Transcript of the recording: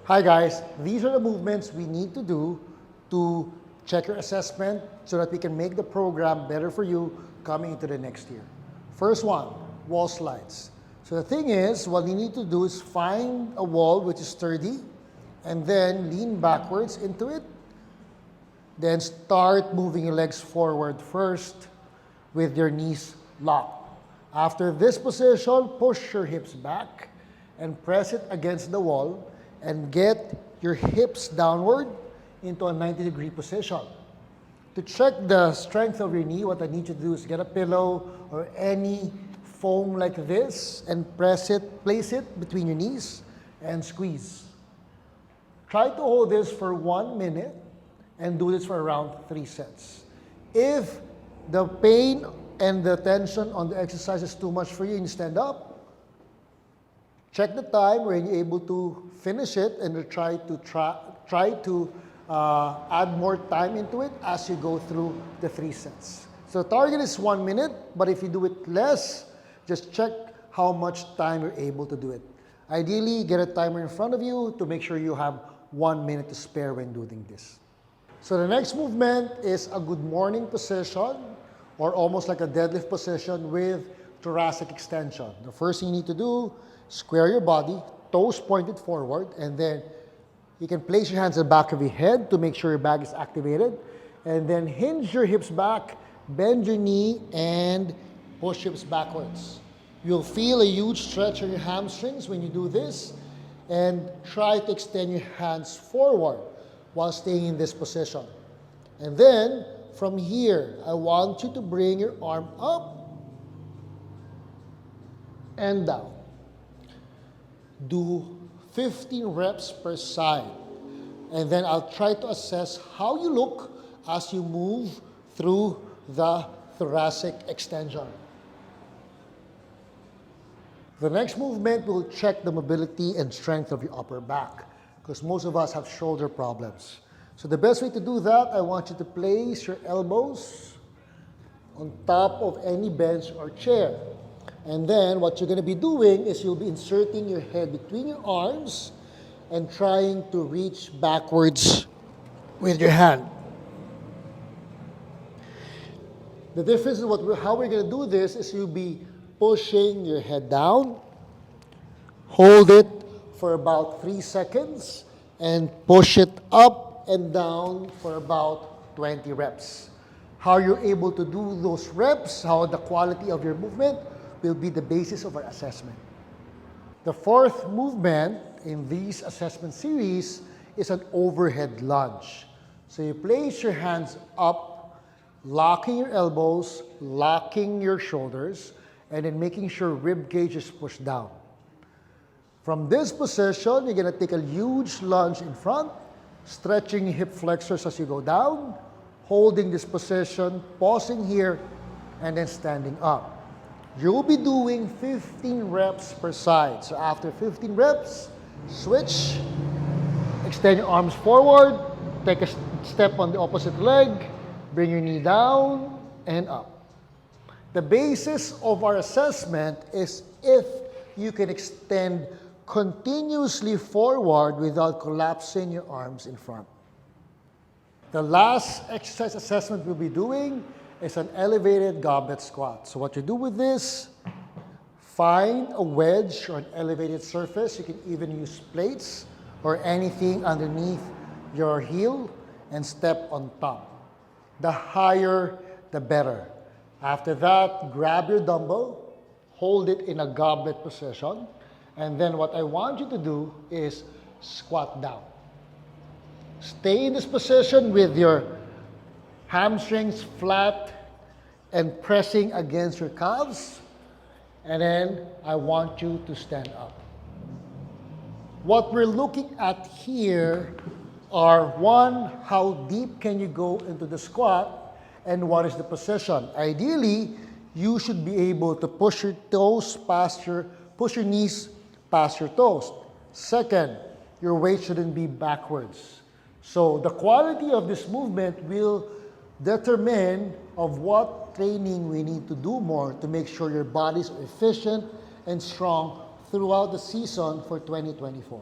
Hi guys, these are the movements we need to do to check your assessment so that we can make the program better for you coming into the next year. First one, wall slides. So the thing is, what you need to do is find a wall which is sturdy and then lean backwards into it. Then start moving your legs forward first with your knees locked. After this position, push your hips back and press it against the wall and get your hips downward into a 90-degree position. To check the strength of your knee, what I need you to do is get a pillow or any foam like this and place it between your knees and squeeze. Try to hold this for 1 minute and do this for around 3 sets. If the pain and the tension on the exercise is too much for you and you stand up, check the time where you're able to finish it and try to add more time into it as you go through the 3 sets. So the target is 1 minute, but if you do it less, just check how much time you're able to do it. Ideally, get a timer in front of you to make sure you have 1 minute to spare when doing this. So the next movement is a good morning position or almost like a deadlift position with thoracic extension. The first thing you need to do, square your body, toes pointed forward, and then you can place your hands at the back of your head to make sure your back is activated. And then hinge your hips back, bend your knee, and push hips backwards. You'll feel a huge stretch on your hamstrings when you do this. And try to extend your hands forward while staying in this position. And then, from here, I want you to bring your arm up and down. Do 15 reps per side. And then I'll try to assess how you look as you move through the thoracic extension. The next movement will check the mobility and strength of your upper back because most of us have shoulder problems. So the best way to do that, I want you to place your elbows on top of any bench or chair. And then what you're going to be doing is you'll be inserting your head between your arms and trying to reach backwards with your hand. The difference in how we're going to do this is you'll be pushing your head down, hold it for about 3 seconds, and push it up and down for about 20 reps. How you're able to do those reps, how the quality of your movement will be the basis of our assessment. The fourth movement in this assessment series is an overhead lunge. So you place your hands up, locking your elbows, locking your shoulders, and then making sure rib cage is pushed down. From this position, you're going to take a huge lunge in front, stretching hip flexors as you go down, holding this position, pausing here, and then standing up. You'll be doing 15 reps per side. So after 15 reps, switch, extend your arms forward, take a step on the opposite leg, bring your knee down and up. The basis of our assessment is if you can extend continuously forward without collapsing your arms in front. The last exercise assessment we'll be doing is an elevated goblet squat. So what you do with this, find a wedge or an elevated surface. You can even use plates or anything underneath your heel and step on top. The higher, the better. After that, grab your dumbbell, hold it in a goblet position, and then what I want you to do is squat down. Stay in this position with your hamstrings flat and pressing against your calves, and then I want you to stand up. What we're looking at here are, one, how deep can you go into the squat, and what is the position. Ideally, you should be able to push your knees past your toes. Second, your weight shouldn't be backwards. So the quality of this movement will determine of what training we need to do more to make sure your bodies are efficient and strong throughout the season for 2024.